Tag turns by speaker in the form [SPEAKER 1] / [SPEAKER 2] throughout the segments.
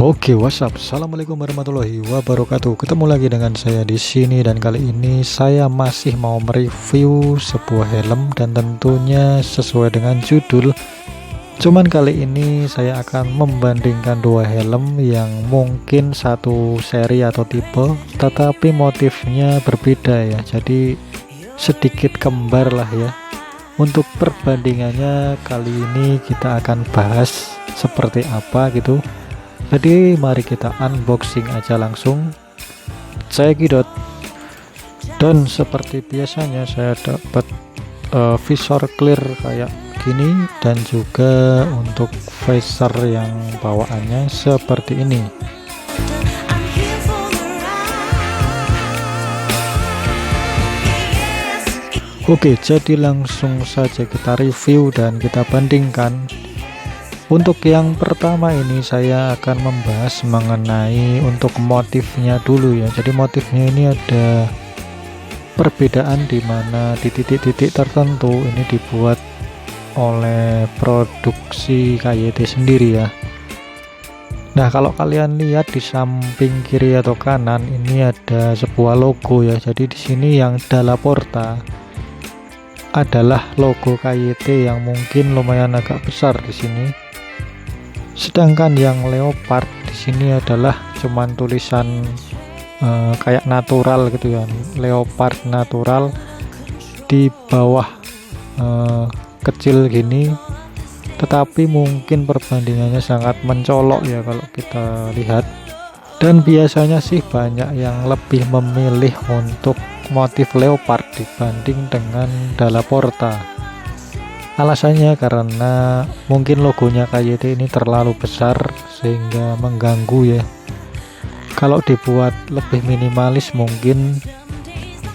[SPEAKER 1] Oke, WhatsApp. Assalamualaikum warahmatullahi wabarakatuh. Ketemu lagi dengan saya di sini dan kali ini saya masih mau mereview sebuah helm dan tentunya sesuai dengan judul. Cuman kali ini saya akan membandingkan dua helm yang mungkin satu seri atau tipe, tetapi motifnya berbeda ya. Jadi sedikit kembar lah ya. Untuk perbandingannya kali ini kita akan bahas seperti apa gitu. Jadi mari kita unboxing aja langsung. Saya Gidot. Dan seperti biasanya saya dapat visor clear kayak gini dan juga untuk visor yang bawaannya seperti ini. Oke, jadi langsung saja kita review dan kita bandingkan. Untuk yang pertama ini saya akan membahas mengenai untuk motifnya dulu ya. Jadi motifnya ini ada perbedaan di mana di titik-titik tertentu ini dibuat oleh produksi KYT sendiri ya. Nah, kalau kalian lihat di samping kiri atau kanan ini ada sebuah logo ya. Jadi di sini yang Dalaporta adalah logo KYT yang mungkin lumayan agak besar di sini. Sedangkan yang Leopard di sini adalah cuman tulisan kayak natural gitu ya, Leopard natural di bawah kecil gini. Tetapi mungkin perbandingannya sangat mencolok ya kalau kita lihat. Dan biasanya sih banyak yang lebih memilih untuk motif Leopard dibanding dengan Dalaporta. Alasannya karena mungkin logonya KYT ini terlalu besar sehingga mengganggu ya. Kalau dibuat lebih minimalis mungkin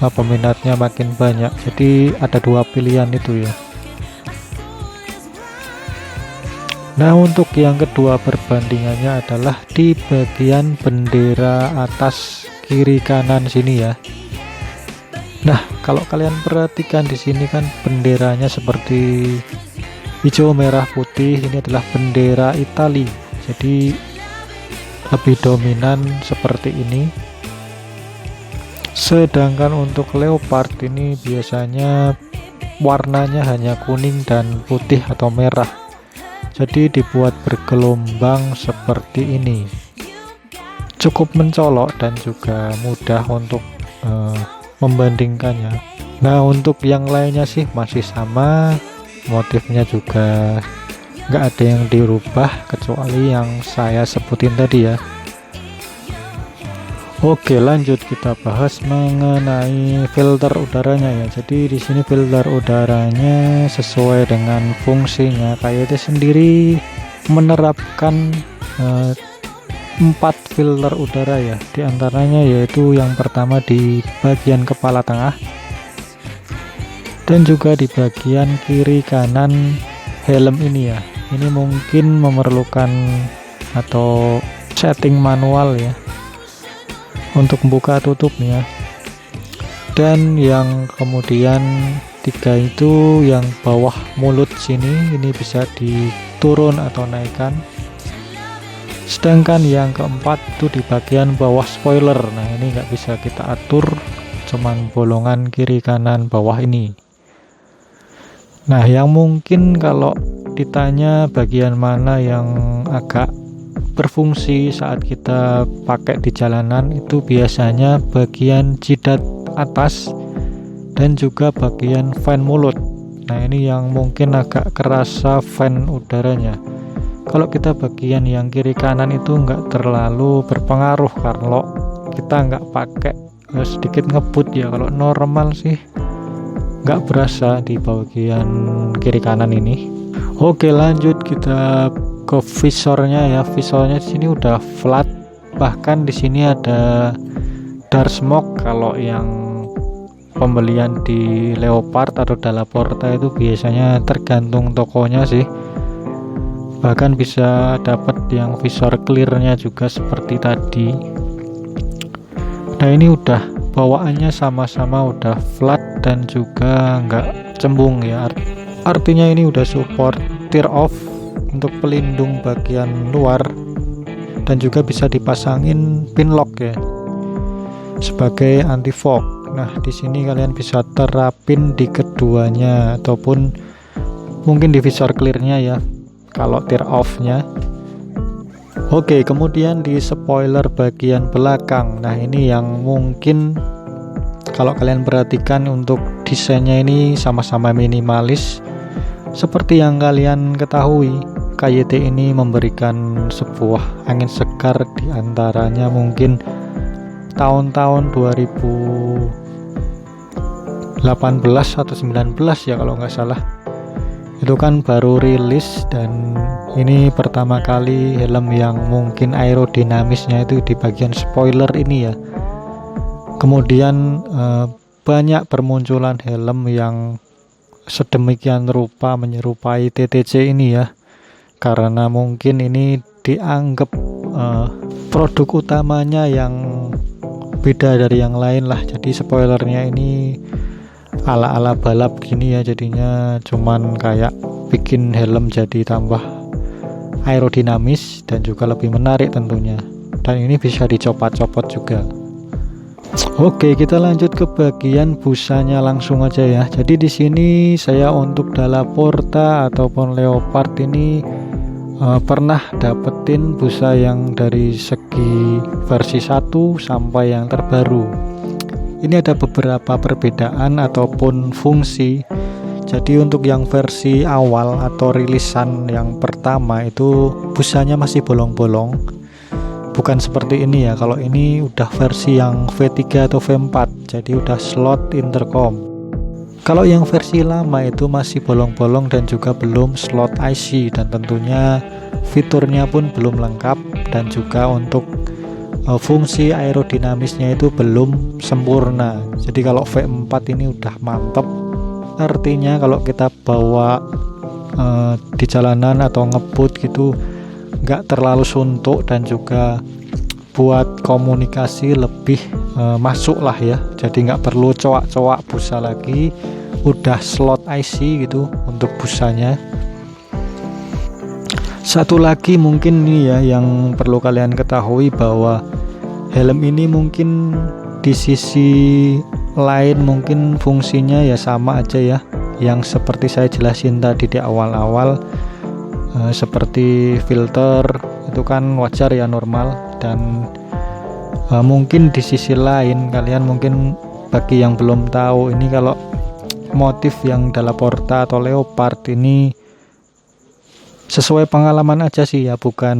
[SPEAKER 1] peminatnya makin banyak. Jadi ada dua pilihan itu ya. Nah, untuk yang kedua perbandingannya adalah di bagian bendera atas kiri kanan sini ya. Nah, kalau kalian perhatikan di sini kan benderanya seperti hijau, merah, putih. Ini adalah bendera Italia. Jadi lebih dominan seperti ini. Sedangkan untuk Leopard ini biasanya warnanya hanya kuning dan putih atau merah. Jadi dibuat bergelombang seperti ini. Cukup mencolok dan juga mudah untuk membandingkannya. Nah, untuk yang lainnya sih masih sama, motifnya juga nggak ada yang dirubah kecuali yang saya sebutin tadi ya. Oke, lanjut kita bahas mengenai filter udaranya ya. Jadi di sini filter udaranya sesuai dengan fungsinya. KYT sendiri menerapkan 4 filter udara ya, diantaranya yaitu yang pertama di bagian kepala tengah dan juga di bagian kiri kanan helm ini ya. Ini mungkin memerlukan atau setting manual ya untuk buka tutupnya. Dan yang kemudian 3 itu yang bawah mulut sini, ini bisa diturun atau naikkan. Sedangkan yang keempat itu di bagian bawah spoiler. Nah, ini nggak bisa kita atur, cuman bolongan kiri kanan bawah ini. Nah, yang mungkin kalau ditanya bagian mana yang agak berfungsi saat kita pakai di jalanan, itu biasanya bagian jidat atas dan juga bagian fan mulut. Nah, ini yang mungkin agak kerasa fan udaranya. Kalau kita bagian yang kiri kanan itu nggak terlalu berpengaruh kalau kita nggak pakai, sedikit ngebut ya. Kalau normal sih nggak berasa di bagian kiri kanan ini. Oke, lanjut kita ke visornya ya. Visornya di sini udah flat, bahkan di sini ada dark smoke. Kalau yang pembelian di Leopard atau Dalaporta itu biasanya tergantung tokonya sih. Bahkan bisa dapat yang visor clearnya juga seperti tadi. Nah, ini udah bawaannya sama-sama udah flat dan juga nggak cembung ya. Artinya ini udah support tear off untuk pelindung bagian luar dan juga bisa dipasangin pin lock ya sebagai anti fog. Nah, di sini kalian bisa terapin di keduanya ataupun mungkin di visor clearnya ya kalau tear off-nya. Oke, kemudian di spoiler bagian belakang. Nah, ini yang mungkin kalau kalian perhatikan untuk desainnya ini sama-sama minimalis. Seperti yang kalian ketahui, KYT ini memberikan sebuah angin segar di antaranya mungkin tahun-tahun 2018 atau 19 ya kalau nggak salah. Itu kan baru rilis dan ini pertama kali helm yang mungkin aerodinamisnya itu di bagian spoiler ini ya. Kemudian banyak bermunculan helm yang sedemikian rupa menyerupai TTC ini ya, karena mungkin ini dianggap produk utamanya yang beda dari yang lain lah. Jadi spoilernya ini ala-ala balap gini ya, jadinya cuman kayak bikin helm jadi tambah aerodinamis dan juga lebih menarik tentunya, dan ini bisa dicopot-copot juga. Oke, kita lanjut ke bagian busanya langsung aja ya. Jadi di sini saya untuk Dalaporta ataupun Leopard ini pernah dapetin busa yang dari segi versi 1 sampai yang terbaru. Ini ada beberapa perbedaan ataupun fungsi. Jadi untuk yang versi awal atau rilisan yang pertama itu busanya masih bolong-bolong. Bukan seperti ini ya, kalau ini udah versi yang V3 atau V4, jadi udah slot intercom. Kalau yang versi lama itu masih bolong-bolong dan juga belum slot IC, dan tentunya fiturnya pun belum lengkap, dan juga untuk fungsi aerodinamisnya itu belum sempurna. Jadi kalau V4 ini udah mantep, artinya kalau kita bawa di jalanan atau ngebut gitu nggak terlalu suntuk, dan juga buat komunikasi lebih masuk lah ya. Jadi nggak perlu cowak-cowak busa lagi, udah slot IC gitu untuk busanya. Satu lagi mungkin nih ya yang perlu kalian ketahui, bahwa helm ini mungkin di sisi lain mungkin fungsinya ya sama aja ya, yang seperti saya jelasin tadi di awal-awal. Seperti filter itu kan wajar ya, normal, dan mungkin di sisi lain kalian mungkin bagi yang belum tahu, ini kalau motif yang Dalaporta atau Leopard ini sesuai pengalaman aja sih ya, bukan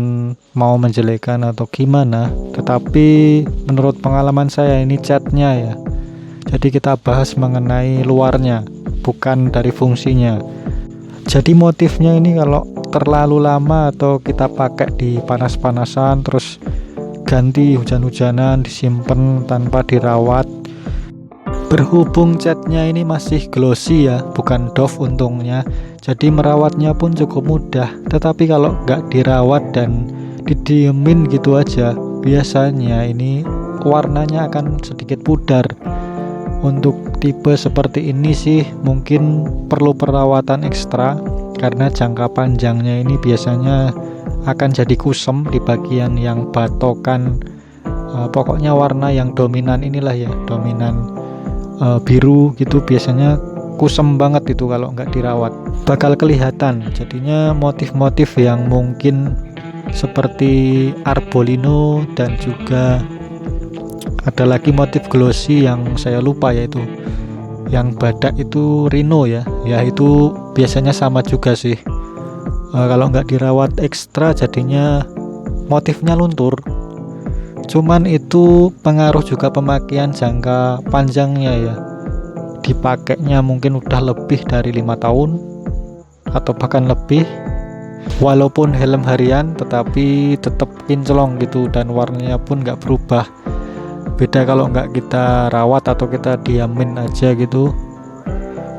[SPEAKER 1] mau menjelekan atau gimana, tetapi menurut pengalaman saya ini catnya ya. Jadi kita bahas mengenai luarnya, bukan dari fungsinya. Jadi motifnya ini kalau terlalu lama atau kita pakai di panas-panasan terus ganti hujan-hujanan, disimpan tanpa dirawat, berhubung catnya ini masih glossy ya, bukan doff untungnya, jadi merawatnya pun cukup mudah. Tetapi kalau nggak dirawat dan didiemin gitu aja, biasanya ini warnanya akan sedikit pudar. Untuk tipe seperti ini sih mungkin perlu perawatan ekstra, karena jangka panjangnya ini biasanya akan jadi kusem di bagian yang batokan. Pokoknya warna yang dominan inilah ya, dominan biru gitu, biasanya kusem banget itu kalau nggak dirawat, bakal kelihatan. Jadinya motif-motif yang mungkin seperti Arbolino, dan juga ada lagi motif glossy yang saya lupa, yaitu yang badak itu Rhino ya, itu biasanya sama juga sih. Kalau nggak dirawat ekstra jadinya motifnya luntur. Cuman itu pengaruh juga pemakaian jangka panjangnya ya, dipakainya mungkin udah lebih dari 5 tahun atau bahkan lebih. Walaupun helm harian tetapi tetap kinclong gitu, dan warnanya pun nggak berubah. Beda kalau nggak kita rawat atau kita diamin aja gitu.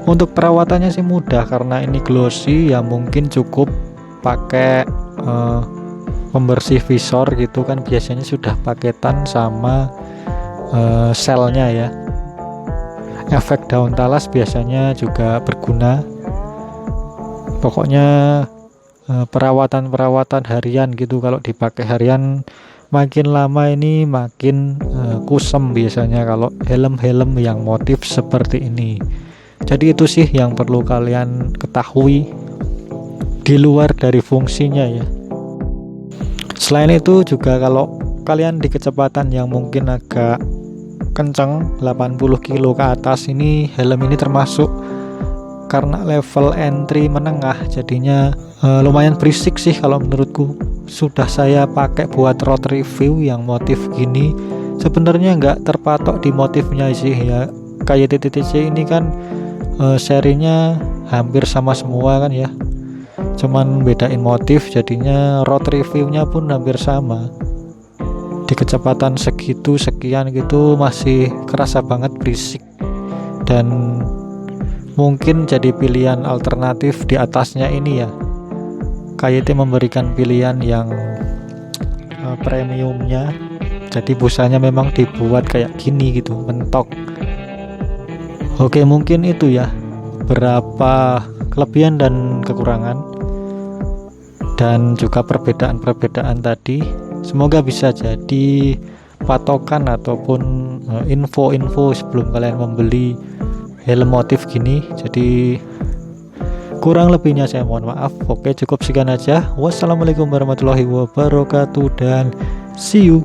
[SPEAKER 1] Untuk perawatannya sih mudah, karena ini glossy ya, mungkin cukup pakai pembersih visor gitu kan, biasanya sudah paketan sama selnya ya. Efek daun talas biasanya juga berguna. Pokoknya perawatan-perawatan harian gitu. Kalau dipakai harian makin lama ini makin kusem biasanya kalau helm-helm yang motif seperti ini. Jadi itu sih yang perlu kalian ketahui di luar dari fungsinya ya. Selain itu juga kalau kalian di kecepatan yang mungkin agak kenceng 80 kilo ke atas, ini helm ini termasuk karena level entry menengah, jadinya lumayan berisik sih kalau menurutku. Sudah saya pakai buat road review yang motif gini, sebenarnya nggak terpatok di motifnya sih ya. Kayak TTTC ini kan serinya hampir sama semua kan ya, cuman bedain motif, jadinya road reviewnya pun hampir sama. Di kecepatan segitu sekian gitu masih kerasa banget berisik, dan mungkin jadi pilihan alternatif di atasnya ini ya. KYT memberikan pilihan yang premiumnya, jadi busanya memang dibuat kayak gini gitu, mentok. Oke, mungkin itu ya berapa kelebihan dan kekurangan dan juga perbedaan-perbedaan tadi. Semoga bisa jadi patokan ataupun info-info sebelum kalian membeli helm motif gini. Jadi kurang lebihnya saya mohon maaf. Oke, cukup sekian aja. Wassalamualaikum warahmatullahi wabarakatuh dan see you.